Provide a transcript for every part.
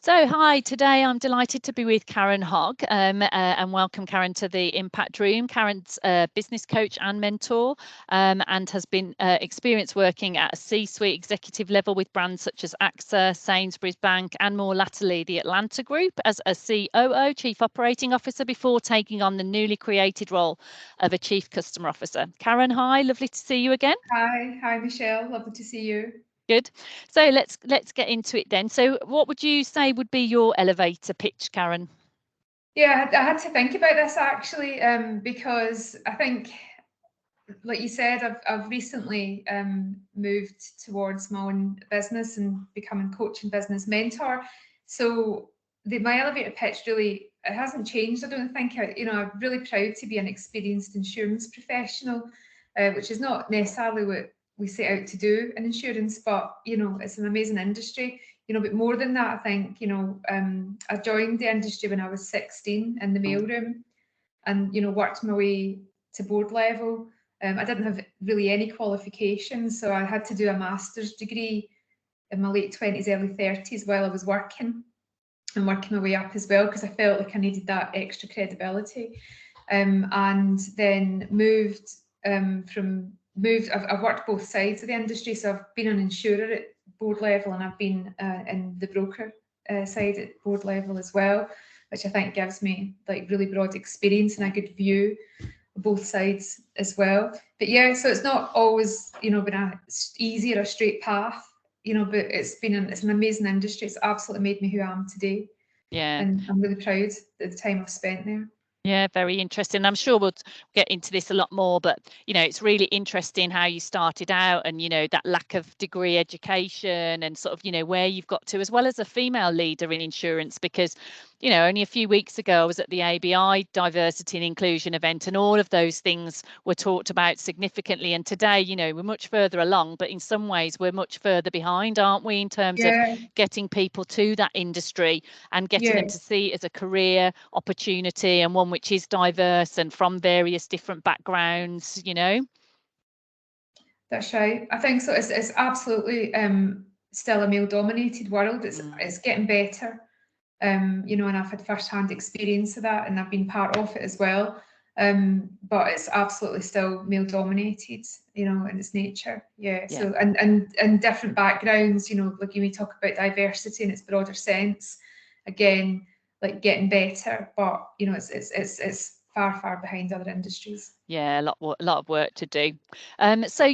So, hi, today I'm delighted to be with Karen Hogg and welcome Karen to the Impact Room. Karen's a business coach and mentor and has been experienced working at a C-suite executive level with brands such as AXA, Sainsburys Bank and more latterly the Atlanta Group as a COO, Chief Operating Officer, before taking on the newly created role of a Chief Customer Officer. Karen, hi, lovely to see you again. Hi Michelle, lovely to see you. Good. So let's get into it then. So what would you say would be your elevator pitch, Karen? Yeah, I had to think about this actually, because I think, like you said, I've recently moved towards my own business and becoming coach and business mentor. So my elevator pitch really, it hasn't changed. I don't think. I'm really proud to be an experienced insurance professional, which is not necessarily what we set out to do in insurance, but it's an amazing industry. But more than that, I think I joined the industry when I was 16 in the mailroom, and worked my way to board level. I didn't have really any qualifications, so I had to do a master's degree in my late 20s, early 30s while I was working my way up as well, because I felt like I needed that extra credibility. And then I've worked both sides of the industry, so I've been an insurer at board level and I've been in the broker side at board level as well, which I think gives me like really broad experience and a good view of both sides as well. But yeah, so it's not always been a easy or a straight path, but it's an amazing industry. It's absolutely made me who I am today. Yeah. And I'm really proud of the time I've spent there. Yeah, very interesting. I'm sure we'll get into this a lot more, but it's really interesting how you started out and that lack of degree education and sort of where you've got to, as well as a female leader in insurance, because only a few weeks ago I was at the ABI diversity and inclusion event and all of those things were talked about significantly, and today we're much further along, but in some ways we're much further behind, aren't we, in terms of getting people to that industry and getting them to see it as a career opportunity and one which is diverse and from various different backgrounds. That's right. I think so. It's absolutely still a male-dominated world. It's getting better, and I've had first-hand experience of that, and I've been part of it as well. But it's absolutely still male-dominated, in its nature. Yeah. So and different backgrounds, like we talk about diversity in its broader sense. Again, like getting better, but it's far behind other industries. Yeah, a lot of work to do. So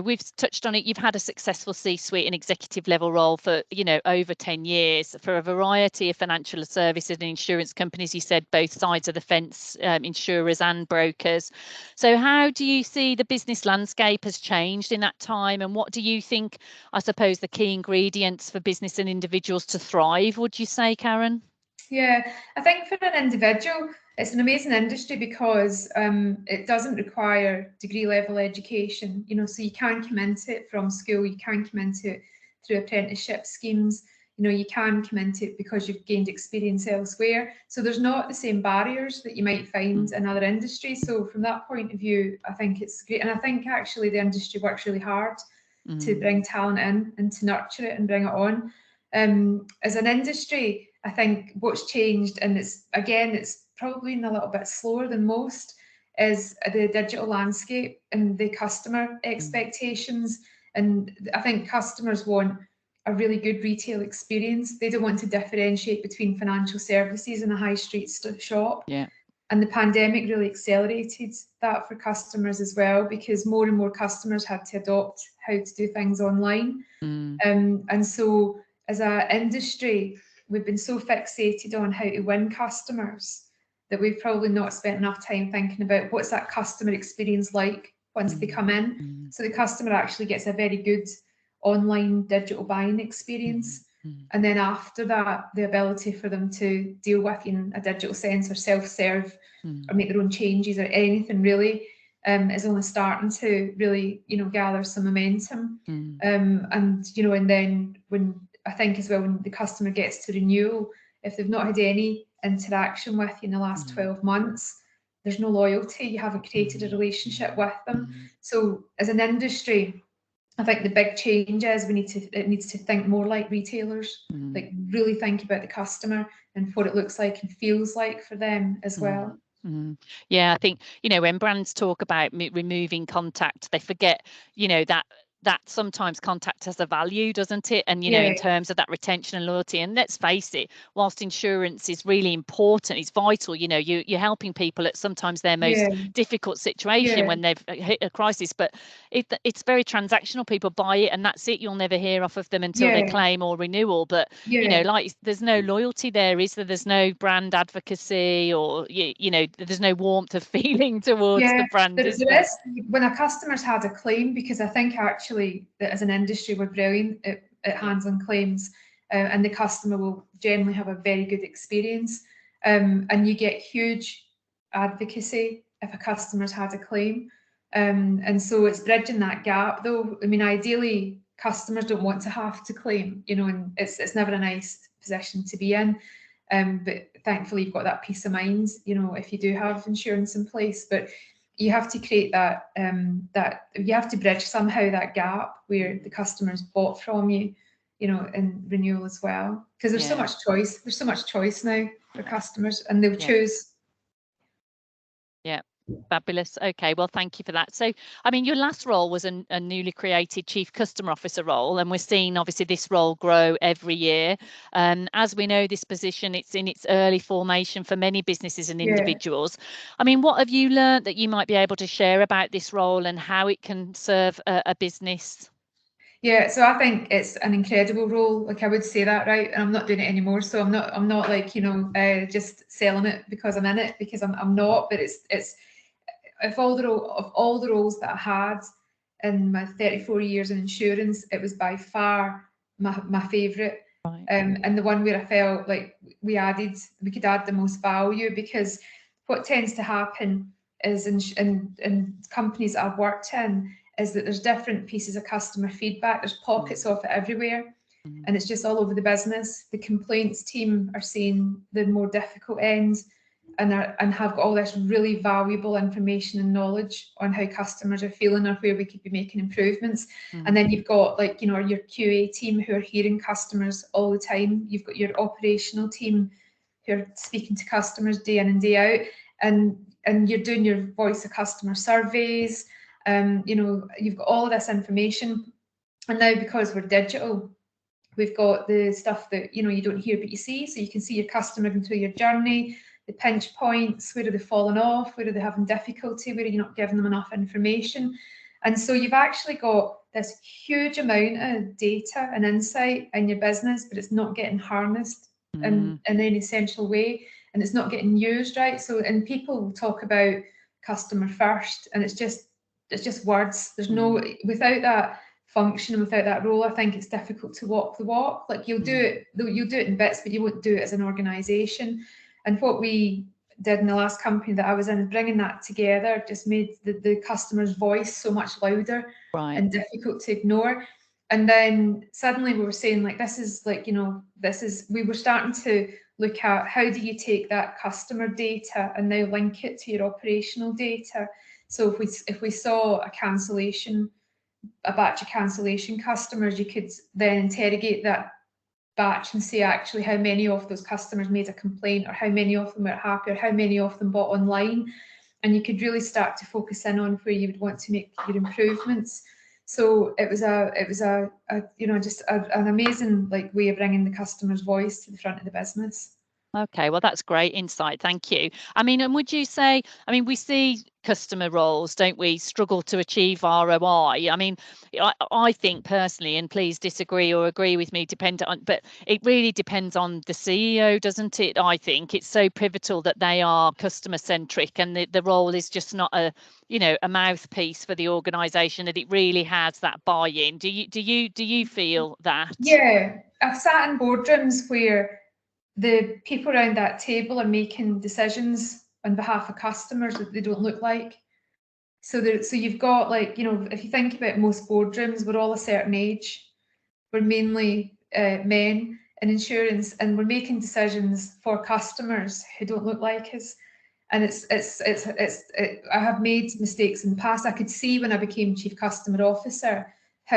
we've touched on it. You've had a successful C-suite and executive level role for over 10 years for a variety of financial services and insurance companies. You said both sides of the fence, insurers and brokers. So how do you see the business landscape has changed in that time, and what do you think, I suppose, the key ingredients for business and individuals to thrive, would you say, Karen? Yeah, I think for an individual, it's an amazing industry because it doesn't require degree level education, so you can come into it from school, you can come into it through apprenticeship schemes, you can come into it because you've gained experience elsewhere. So there's not the same barriers that you might find in other industries. So from that point of view, I think it's great. And I think actually the industry works really hard to bring talent in and to nurture it and bring it on. As an industry, I think what's changed, and it's probably been a little bit slower than most, is the digital landscape and the customer expectations. And I think customers want a really good retail experience. They don't want to differentiate between financial services and a high street shop. Yeah. And the pandemic really accelerated that for customers as well, because more and more customers had to adopt how to do things online. And so as an industry, we've been so fixated on how to win customers that we've probably not spent enough time thinking about what's that customer experience like once they come in. So the customer actually gets a very good online digital buying experience. And then after that, the ability for them to deal with in a digital sense or self-serve or make their own changes or anything really is only starting to really, gather some momentum. And then when I think as well, when the customer gets to renewal, if they've not had any interaction with you in the last 12 months, there's no loyalty. You haven't created a relationship with them. So as an industry, I think the big change is it needs to think more like retailers, like really think about the customer and what it looks like and feels like for them as well. Yeah, I think, you know, when brands talk about removing contact, they forget, you know, that sometimes contact has a value, doesn't it? And, you know, in terms of that retention and loyalty, and let's face it, whilst insurance is really important, it's vital, you know, you're helping people at sometimes their most difficult situation when they've hit a crisis, but it's very transactional. People buy it and that's it. You'll never hear off of them until they claim or renewal. But, you know, like there's no loyalty there, is there? There's no brand advocacy, or, you know, there's no warmth of feeling towards the brand, is there? When a customer's had a claim, because I think actually that as an industry we're brilliant at handling claims, and the customer will generally have a very good experience, and you get huge advocacy if a customer's had a claim, and so it's bridging that gap though. I mean, ideally customers don't want to have to claim, you know, and it's never a nice position to be in. But thankfully you've got that peace of mind, you know, if you do have insurance in place. But you have to create that, you have to bridge somehow that gap where the customers bought from you, you know, in renewal as well. Because there's so much choice. There's so much choice now for customers, and they'll choose. Yeah. Fabulous. Okay, well, thank you for that. So, I mean, your last role was a newly created Chief Customer Officer role, and we're seeing obviously this role grow every year. As we know, this position, it's in its early formation for many businesses and individuals. I mean, what have you learned that you might be able to share about this role and how it can serve a business? Yeah, so I think it's an incredible role. Like, I would say that, right? And I'm not doing it anymore, so I'm not like, you know, just selling it because I'm in it, because I'm not. But it's of all the roles that I had in my 34 years in insurance, it was by far my favourite, and the one where I felt like we could add the most value. Because what tends to happen is in companies that I've worked in is that there's different pieces of customer feedback. There's pockets of it everywhere, and it's just all over the business. The complaints team are seeing the more difficult ends, and have got all this really valuable information and knowledge on how customers are feeling or where we could be making improvements. And then you've got, like, you know, your QA team who are hearing customers all the time. You've got your operational team who are speaking to customers day in and day out, and you're doing your voice of customer surveys. You know, you've got all of this information, and now because we're digital, we've got the stuff that, you know, you don't hear but you see. So you can see your customer going through your journey, the pinch points, where are they falling off, where are they having difficulty, where are you not giving them enough information. And so you've actually got this huge amount of data and insight in your business, but it's not getting harnessed in any essential way, and it's not getting used right. So, and people talk about customer first, and it's just words. There's no, without that function and without that role, I think it's difficult to walk the walk. Like, you'll do it in bits, but you won't do it as an organisation. And what we did in the last company that I was in, bringing that together, just made the customer's voice so much louder and difficult to ignore. And then suddenly we were saying, like, this is like, you know, we were starting to look at how do you take that customer data and now link it to your operational data. So if we saw a batch of cancellation customers, you could then interrogate that batch and say actually how many of those customers made a complaint, or how many of them were happy, or how many of them bought online, and you could really start to focus in on where you would want to make your improvements. So it was a you know, just an amazing, like, way of bringing the customer's voice to the front of the business. Okay, well, that's great insight. Thank you. I mean, and would you say, I mean, we see customer roles, don't we, struggle to achieve ROI? I mean, I think personally, and please disagree or agree with me, but it really depends on the CEO, doesn't it? I think it's so pivotal that they are customer centric, and the role is just not a, you know, a mouthpiece for the organisation, that it really has that buy-in. Do you feel that? Yeah, I've sat in boardrooms where the people around that table are making decisions on behalf of customers that they don't look like. So you've got, like, you know, if you think about most boardrooms, we're all a certain age. We're mainly men in insurance, and we're making decisions for customers who don't look like us. And I have made mistakes in the past. I could see when I became Chief Customer Officer how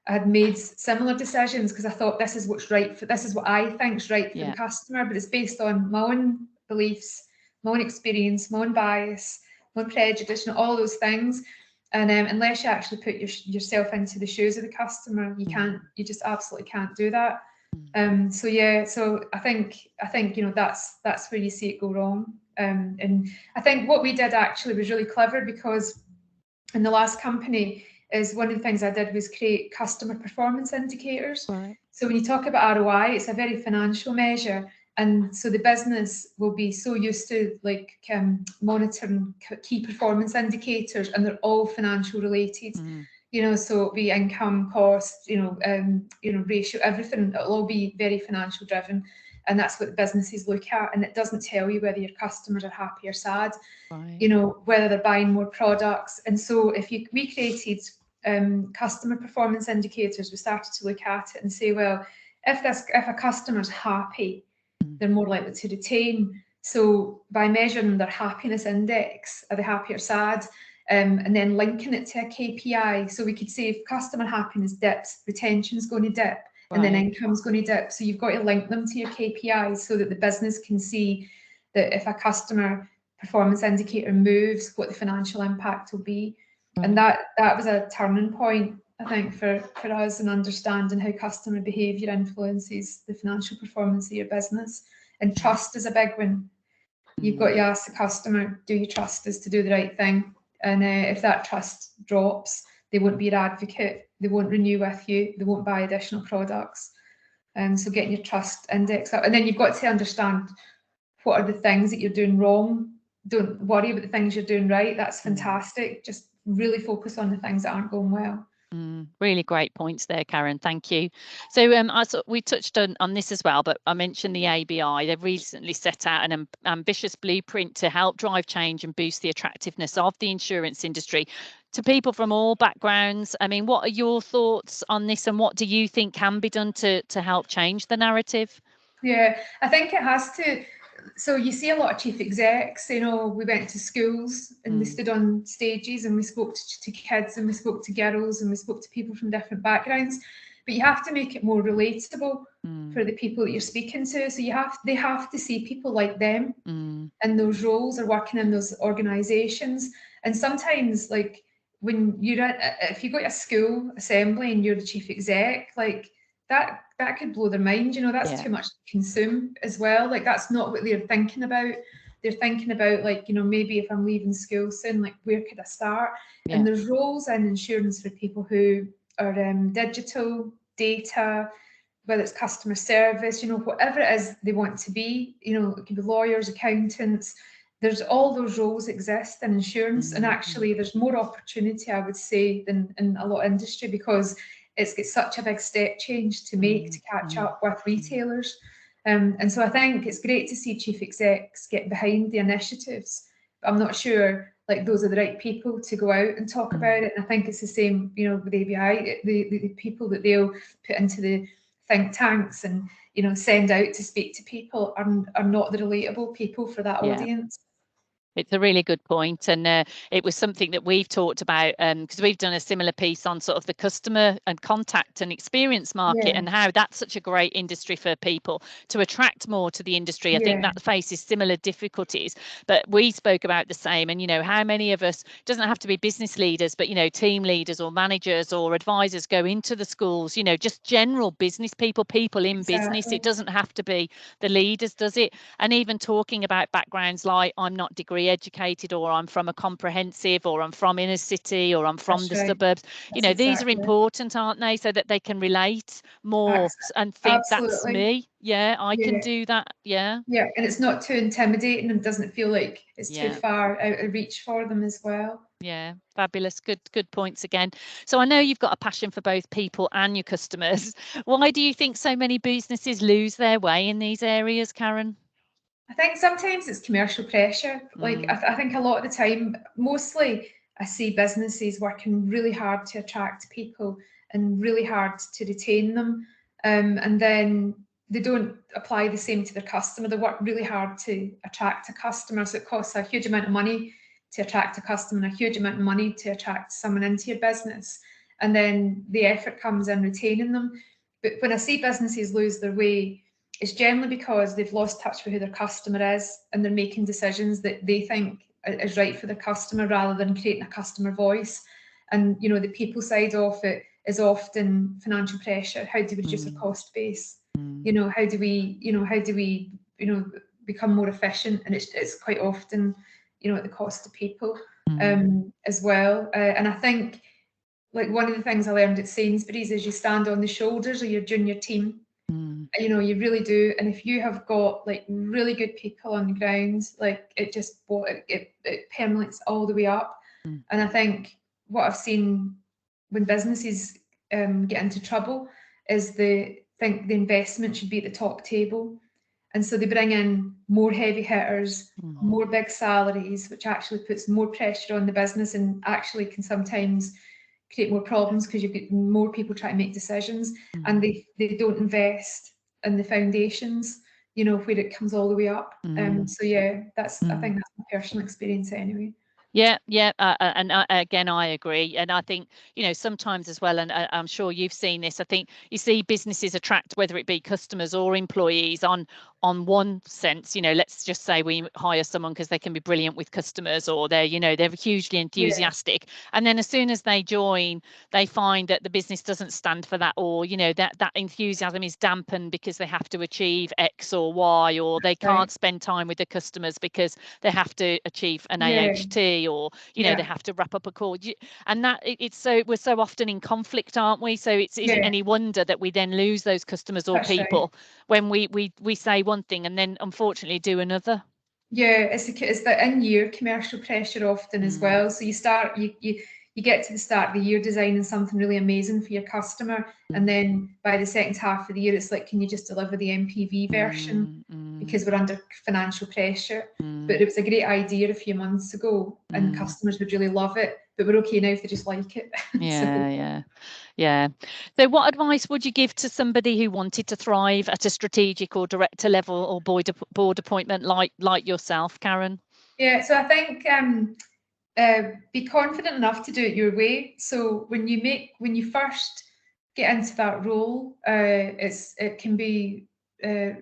I had made similar decisions because I thought this is what's right for, this is what I think's right for the customer, but it's based on my own beliefs, my own experience, my own bias, my own prejudice, and all those things. And unless you actually put yourself into the shoes of the customer, you just absolutely can't do that. So yeah, so I think that's where you see it go wrong. And I think what we did actually was really clever, because in the last company, is one of the things I did was create customer performance indicators. Right. So when you talk about ROI, it's a very financial measure. And so the business will be so used to monitoring key performance indicators, and they're all financial related. So it'll be income, cost, ratio, everything. It'll all be very financial driven, and that's what the businesses look at. And it doesn't tell you whether your customers are happy or sad, whether they're buying more products. And so we created customer performance indicators, we started to look at it and say, well, if a customer's happy, they're more likely to retain. So by measuring their happiness index, are they happy or sad? And then linking it to a KPI. So we could say if customer happiness dips, retention's going to dip, and then income's going to dip. So you've got to link them to your KPIs so that the business can see that if a customer performance indicator moves, what the financial impact will be. And that was a turning point, I think, for us in understanding how customer behaviour influences the financial performance of your business. And trust is a big one. You've got to ask the customer, do you trust us to do the right thing? And if that trust drops, they won't be your advocate, they won't renew with you, they won't buy additional products. And so getting your trust index up. And then you've got to understand what are the things that you're doing wrong. Don't worry about the things you're doing right. That's fantastic. Just really focus on the things that aren't going well. Really great points there, Karen. Thank you. So we touched on this as well, but I mentioned the ABI. They've recently set out an ambitious blueprint to help drive change and boost the attractiveness of the insurance industry to people from all backgrounds. I mean, what are your thoughts on this, and what do you think can be done to help change the narrative? Yeah, I think it has to. So you see a lot of chief execs, we went to schools and we stood on stages and we spoke to kids and we spoke to girls and we spoke to people from different backgrounds. But you have to make it more relatable for the people that you're speaking to. So they have to see people like them in those roles or working in those organisations. And sometimes, like when if you go to a school assembly and you're the chief exec, like that could blow their mind. That's too much to consume as well. Like that's not what they're thinking about. They're thinking about, like, maybe if I'm leaving school soon, like where could I start? And there's roles in insurance for people who are digital, data, whether it's customer service, whatever it is they want to be. It could be lawyers, accountants. There's all those roles exist in insurance, and actually there's more opportunity, I would say, than in a lot of industry, because it's got such a big step change to make to catch up with retailers. And so I think it's great to see chief execs get behind the initiatives, but I'm not sure like those are the right people to go out and talk about it. And I think it's the same, with ABI, the people that they'll put into the think tanks and, send out to speak to people are not the relatable people for that audience. It's a really good point, and it was something that we've talked about because we've done a similar piece on sort of the customer and contact and experience market and how that's such a great industry for people to attract more to the industry. I think that faces similar difficulties, but we spoke about the same. And how many of us, doesn't have to be business leaders, but team leaders or managers or advisors go into the schools, just general business people in business. It doesn't have to be the leaders, does it? And even talking about backgrounds like I'm not degree educated, or I'm from a comprehensive, or I'm from inner city, or I'm from the suburbs. These are important, aren't they? So that they can relate more and think that's me. I can do that. And it's not too intimidating and doesn't feel like it's too far out of reach for them as well. Fabulous. Good points again. So I know you've got a passion for both people and your customers. Why do you think so many businesses lose their way in these areas, Karen? I think sometimes it's commercial pressure. Like I think a lot of the time, mostly I see businesses working really hard to attract people and really hard to retain them. And then they don't apply the same to their customer. They work really hard to attract a customer. So it costs a huge amount of money to attract a customer and a huge amount of money to attract someone into your business. and then the effort comes in retaining them. But when I see businesses lose their way, it's generally because they've lost touch with who their customer is, and they're making decisions that they think is right for the customer rather than creating a customer voice. And the people side of it is often financial pressure. How do we reduce our cost base? How do we become more efficient? And it's quite often at the cost of people as well. And I think, like, one of the things I learned at Sainsburys is you stand on the shoulders of your junior team. You really do. And if you have got like really good people on the ground, like it permeates all the way up. And I think what I've seen when businesses get into trouble is they think the investment should be at the top table. And so they bring in more heavy hitters, more big salaries, which actually puts more pressure on the business and actually can sometimes create more problems because you've got more people trying to make decisions, and they don't invest in the foundations, where it comes all the way up. So yeah, I think that's my personal experience anyway. Yeah, and again, I agree. And I think, sometimes as well, and I'm sure you've seen this, I think you see businesses attract, whether it be customers or employees on one sense, let's just say we hire someone because they can be brilliant with customers, or they're hugely enthusiastic. Yeah. And then as soon as they join, they find that the business doesn't stand for that, or, that enthusiasm is dampened because they have to achieve X or Y, or they can't spend time with the customers because they have to achieve an AHT, or they have to wrap up a call, and that we're so often in conflict, aren't we? So is it any wonder that we then lose those customers or people when we say one thing and then unfortunately do another? Yeah, it's the in-year commercial pressure often as well. So you get to the start of the year designing something really amazing for your customer, and then by the second half of the year, it's like, can you just deliver the MPV version? Because we're under financial pressure. But it was a great idea a few months ago, and customers would really love it. But we're okay now if they just like it. Yeah. So what advice would you give to somebody who wanted to thrive at a strategic or director level or board appointment like yourself, Karen? Yeah, so I think be confident enough to do it your way. So when you first get into that role, it can be really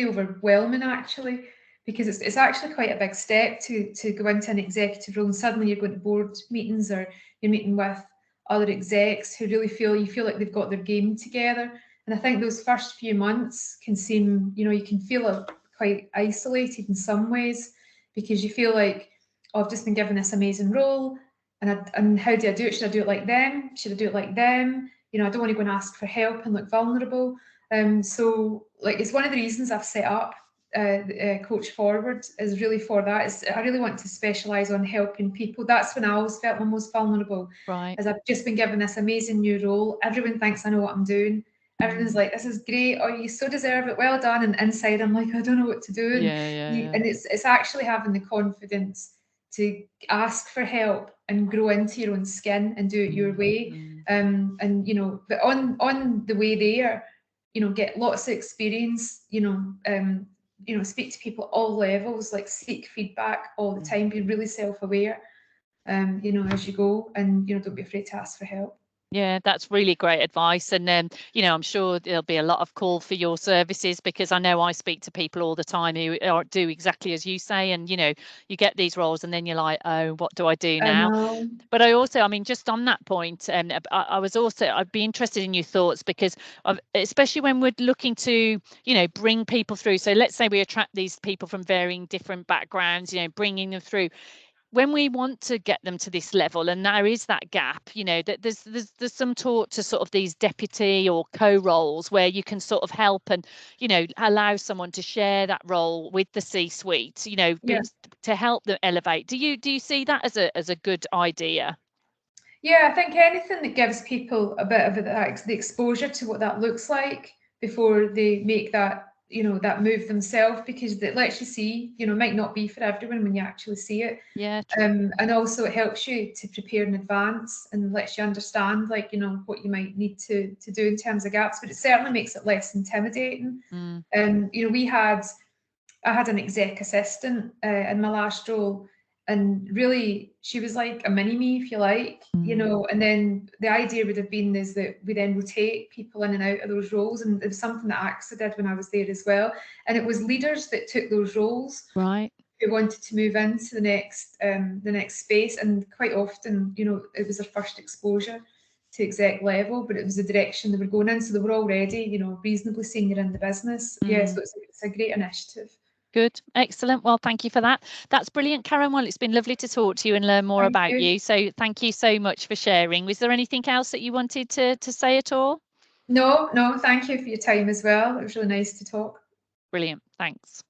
overwhelming, actually, because it's actually quite a big step to go into an executive role, and suddenly you're going to board meetings or you're meeting with other execs who really feel like they've got their game together. And I think those first few months can seem, you can feel quite isolated in some ways, because you feel like, oh, I've just been given this amazing role, and how do I do it? Should I do it like them? Should I do it like them? I don't want to go and ask for help and look vulnerable. So like, it's one of the reasons I've set up Coach Forward, is really for that. I really want to specialise on helping people. That's when I always felt my most vulnerable. Right. As I've just been given this amazing new role. Everyone thinks I know what I'm doing. Everyone's like, this is great. Oh, you so deserve it. Well done. And inside, I'm like, I don't know what to do. And it's actually having the confidence to ask for help and grow into your own skin and do it your way. But on the way there, get lots of experience, speak to people all levels, like seek feedback all the time, be really self-aware, as you go, and, don't be afraid to ask for help. Yeah, that's really great advice. And I'm sure there'll be a lot of call for your services, because I know I speak to people all the time who do exactly as you say. And, you get these roles and then you're like, oh, what do I do now? But I also, just on that point, I'd be interested in your thoughts, because especially when we're looking to, bring people through. So let's say we attract these people from varying different backgrounds, bringing them through. When we want to get them to this level, and there is that gap, that there's some talk to sort of these deputy or co-roles where you can sort of help and, allow someone to share that role with the C-suite, to help them elevate. Do you see that as a good idea? Yeah, I think anything that gives people a bit of the exposure to what that looks like before they make that, that move themselves, because it lets you see, might not be for everyone when you actually see it. Yeah, true. And also it helps you to prepare in advance and lets you understand, like, what you might need to do in terms of gaps, but it certainly makes it less intimidating. I had an exec assistant in my last role, And really, she was like a mini me, if you like, you know. And then the idea would have been is that we then rotate people in and out of those roles, and it was something that AXA did when I was there as well. And it was leaders that took those roles, right, who wanted to move into the next space, and quite often, you know, it was their first exposure to exec level, but it was the direction they were going in, so they were already, you know, reasonably senior in the business. Yeah, so it's a great initiative. Good, excellent. Well, thank you for that. That's brilliant, Karen. Well, it's been lovely to talk to you and learn more Thank about you. you. So thank you so much for sharing. Was there anything else that you wanted to say at all? No, thank you for your time as well. It was really nice to talk. Brilliant, thanks.